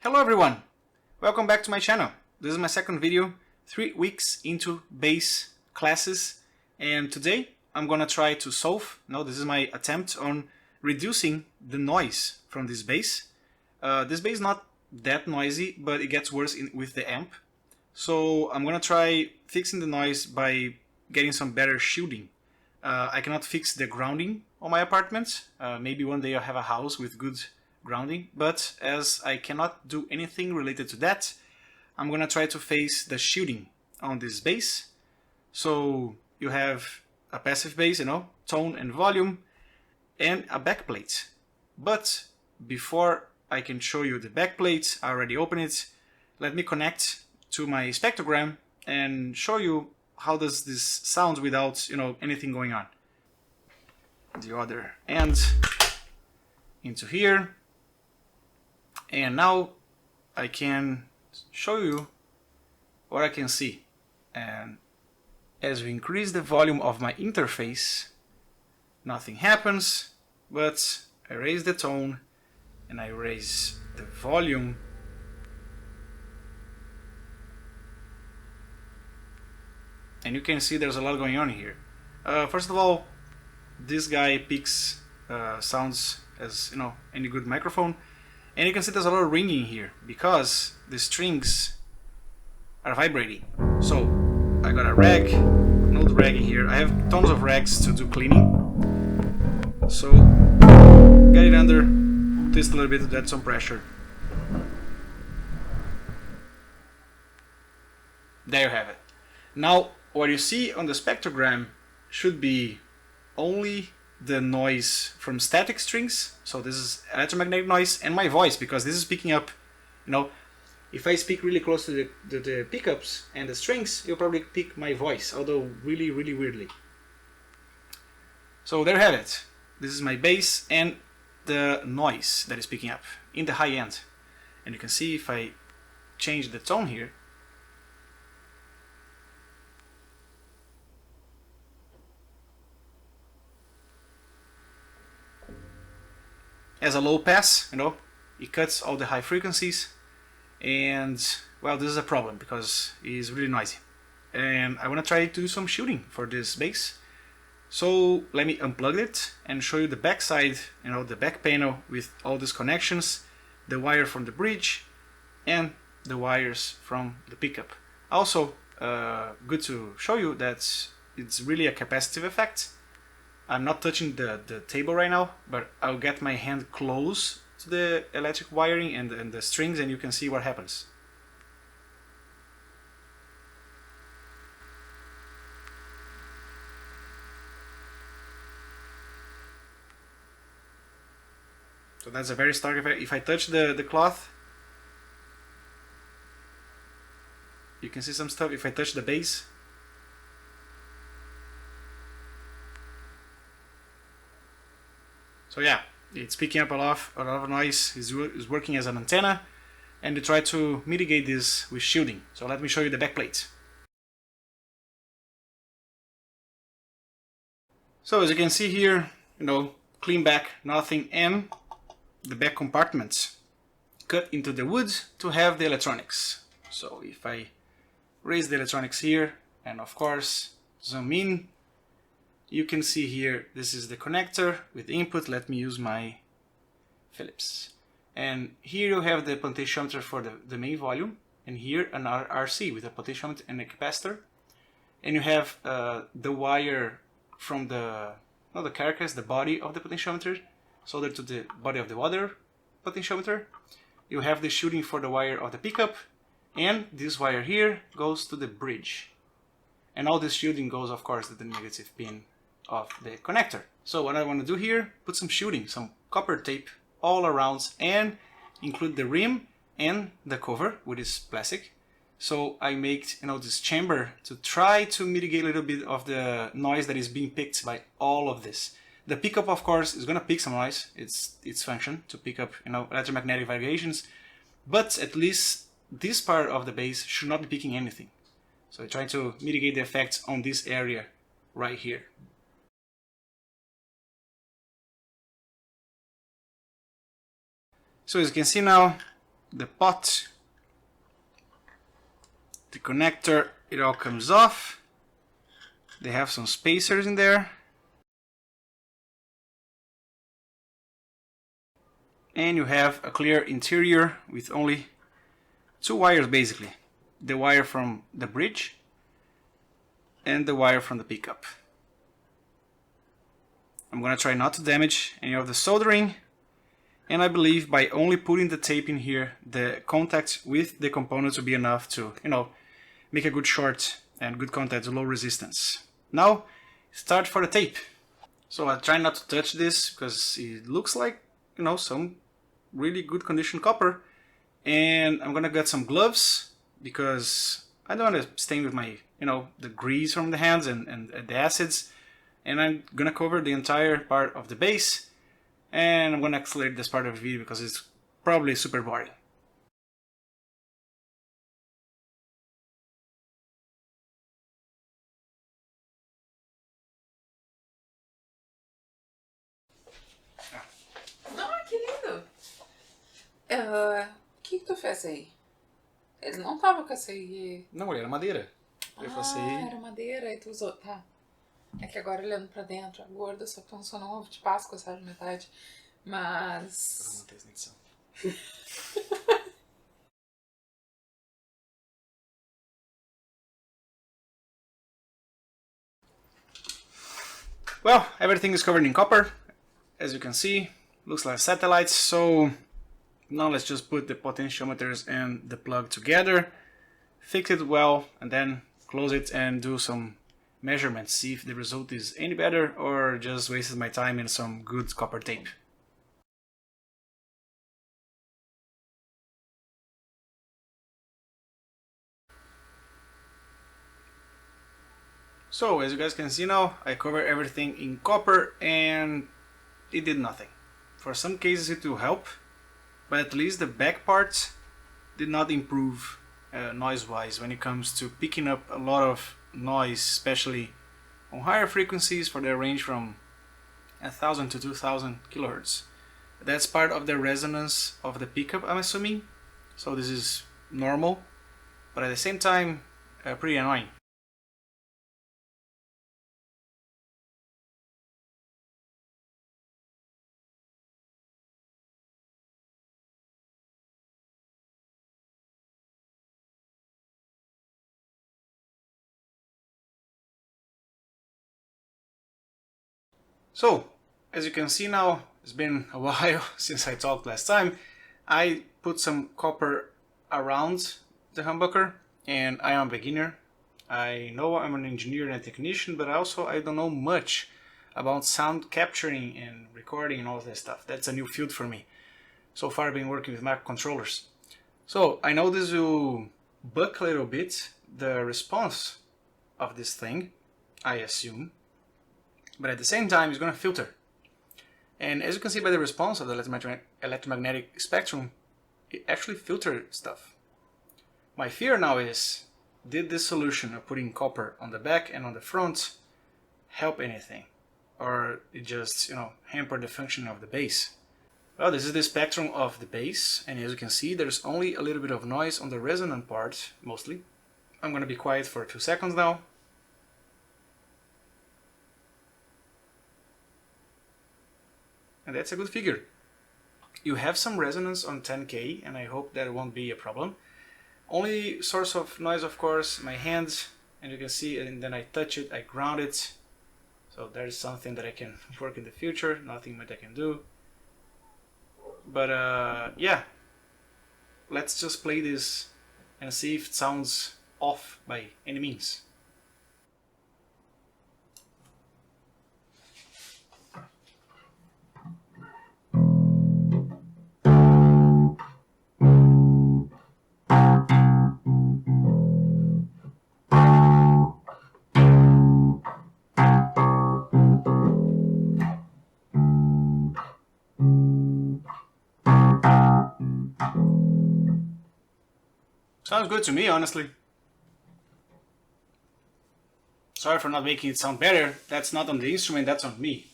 Hello everyone! Welcome back to my channel. This is my second video, 3 weeks into bass classes, and today I'm gonna try to solve, this is my attempt on reducing the noise from this bass. This bass is not that noisy, but it gets worse with the amp. So I'm gonna try fixing the noise by getting some better shielding. I cannot fix the grounding on my apartment. Maybe one day I'll have a house with good grounding, but as I cannot do anything related to that, I'm gonna try to face the shielding on this bass. So you have a passive bass, tone and volume, and a backplate. But before I can show you the backplate, I already opened it. Let me connect to my spectrogram and show you how does this sound without anything going on. The other end into here. And now I can show you what I can see. And as we increase the volume of my interface, nothing happens, but I raise the tone and I raise the volume. And you can see there's a lot going on here. First of all, this guy picks sounds as any good microphone. And you can see there's a lot of ringing here because the strings are vibrating. So I got a rag, an old rag in here. I have tons of rags to do cleaning. So get it under, twist a little bit to add some pressure. There you have it. Now what you see on the spectrogram should be only the noise from static strings. So this is electromagnetic noise and my voice, because this is picking up, if I speak really close to the pickups and the strings, you'll probably pick my voice, although really, really weirdly. So there you have it. This is my bass and the noise that is picking up in the high end. And you can see if I change the tone here, as a low pass, it cuts all the high frequencies, and well, this is a problem because it's really noisy. And I want to try to do some shielding for this bass. So let me unplug it and show you the back side, the back panel with all these connections, the wire from the bridge, and the wires from the pickup. Also, good to show you that it's really a capacitive effect. I'm not touching the table right now, but I'll get my hand close to the electric wiring and the strings, and you can see what happens. So that's a very stark effect. If I touch the cloth, you can see some stuff. If I touch the bass, so yeah, it's picking up a lot of noise. It's working as an antenna, and we try to mitigate this with shielding. So let me show you the backplate. So as you can see here, clean back, nothing, and the back compartments cut into the wood to have the electronics. So if I raise the electronics here, and of course zoom in, you can see here, this is the connector with the input. Let me use my Philips. And here you have the potentiometer for the main volume, and here an RC with a potentiometer and a capacitor. And you have the wire from the carcass, the body of the potentiometer, soldered to the body of the other potentiometer. You have the shielding for the wire of the pickup, and this wire here goes to the bridge. And all this shielding goes, of course, to the negative pin of the connector. So what I want to do here, put some shielding, some copper tape all around, and include the rim and the cover, which is plastic. So I make this chamber to try to mitigate a little bit of the noise that is being picked by all of this. The pickup, of course, is going to pick some noise. It's its function to pick up electromagnetic variations, but at least this part of the bass should not be picking anything. So I try to mitigate the effects on this area right here. So as you can see now, the pot, the connector, it all comes off. They have some spacers in there. And you have a clear interior with only two wires basically. The wire from the bridge and the wire from the pickup. I'm gonna try not to damage any of the soldering, and I believe by only putting the tape in here, the contact with the components will be enough to, make a good short and good contact, low resistance. Now, start for the tape. So I try not to touch this because it looks like, some really good condition copper. And I'm gonna get some gloves because I don't want to stain with my, the grease from the hands and the acids. And I'm gonna cover the entire part of the base, and I'm gonna accelerate this part of the video because it's probably super boring. Não, que lindo! O que tu fez aí? Ele não tava com essa aí. Não, era madeira. Eu passei. Era madeira e tu usou. Tá. É que agora olhando pra dentro, a gorda só pensou no ovo de Páscoa, sabe, metade. Mas. Eu vou manter essa edição. Well, everything is covered in copper, as you can see. Looks like satellites, so now let's just put the potentiometers and the plug together, fix it well, and then close it and do some measurements, see if the result is any better or just wasted my time in some good copper tape. So as you guys can see now, I covered everything in copper and it did nothing. For some cases it will help, but at least the back part did not improve noise-wise when it comes to picking up a lot of noise, especially on higher frequencies for their range from 1000 to 2000 kilohertz. That's part of the resonance of the pickup, I'm assuming, so this is normal, but at the same time pretty annoying. So, as you can see now, it's been a while since I talked last time. I put some copper around the humbucker, and I am a beginner. I know I'm an engineer and a technician, but also I don't know much about sound capturing and recording and all that stuff. That's a new field for me. So far I've been working with microcontrollers. So I know this will buck a little bit the response of this thing, I assume. But at the same time, it's going to filter. And as you can see by the response of the electromagnetic spectrum, it actually filters stuff. My fear now is, did this solution of putting copper on the back and on the front help anything? Or it just, hampered the function of the bass? Well, this is the spectrum of the bass, and as you can see, there's only a little bit of noise on the resonant part, mostly. I'm going to be quiet for 2 seconds now. And that's a good figure. You have some resonance on 10K, and I hope that won't be a problem. Only source of noise, of course, my hands, and you can see, and then I touch it, I ground it. So there's something that I can work in the future, nothing much I can do. But yeah, let's just play this and see if it sounds off by any means. Sounds good to me, honestly. Sorry for not making it sound better. That's not on the instrument, that's on me.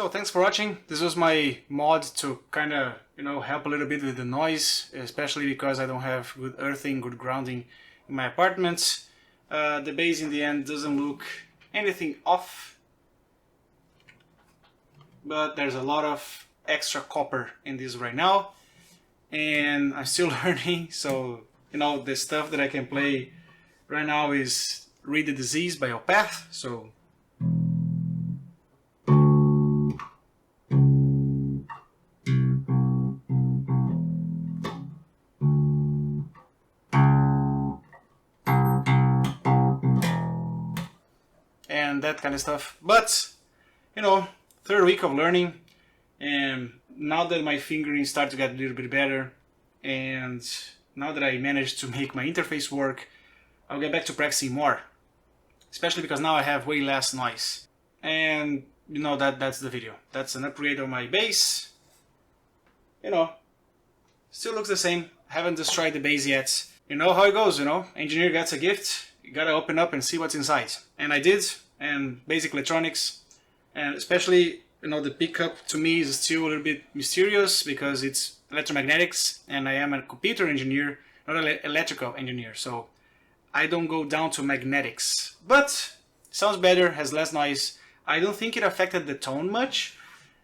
So thanks for watching. This was my mod to kind of, help a little bit with the noise, especially because I don't have good earthing, good grounding in my apartment. The bass in the end doesn't look anything off, but there's a lot of extra copper in this right now, and I'm still learning. So the stuff that I can play right now is Read the Disease by Opeth. So and that kind of stuff. But third week of learning, and now that my fingering started to get a little bit better, and now that I managed to make my interface work, I'll get back to practicing more, especially because now I have way less noise. And that's the video. That's an upgrade on my bass. Still looks the same. Haven't destroyed the bass yet. You know how it goes, engineer gets a gift, you gotta open up and see what's inside. And I did, and basic electronics, and especially the pickup to me is still a little bit mysterious because it's electromagnetics, and I am a computer engineer, not an electrical engineer, so I don't go down to magnetics. But sounds better, has less noise. I don't think it affected the tone much,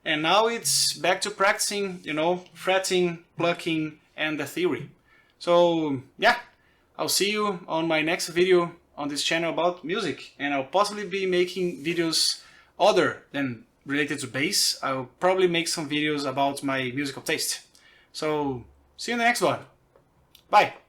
and now it's back to practicing, fretting, plucking, and the theory. So yeah, I'll see you on my next video on this channel about music, and I'll possibly be making videos other than related to bass. I'll probably make some videos about my musical taste. So see you in the next one. Bye!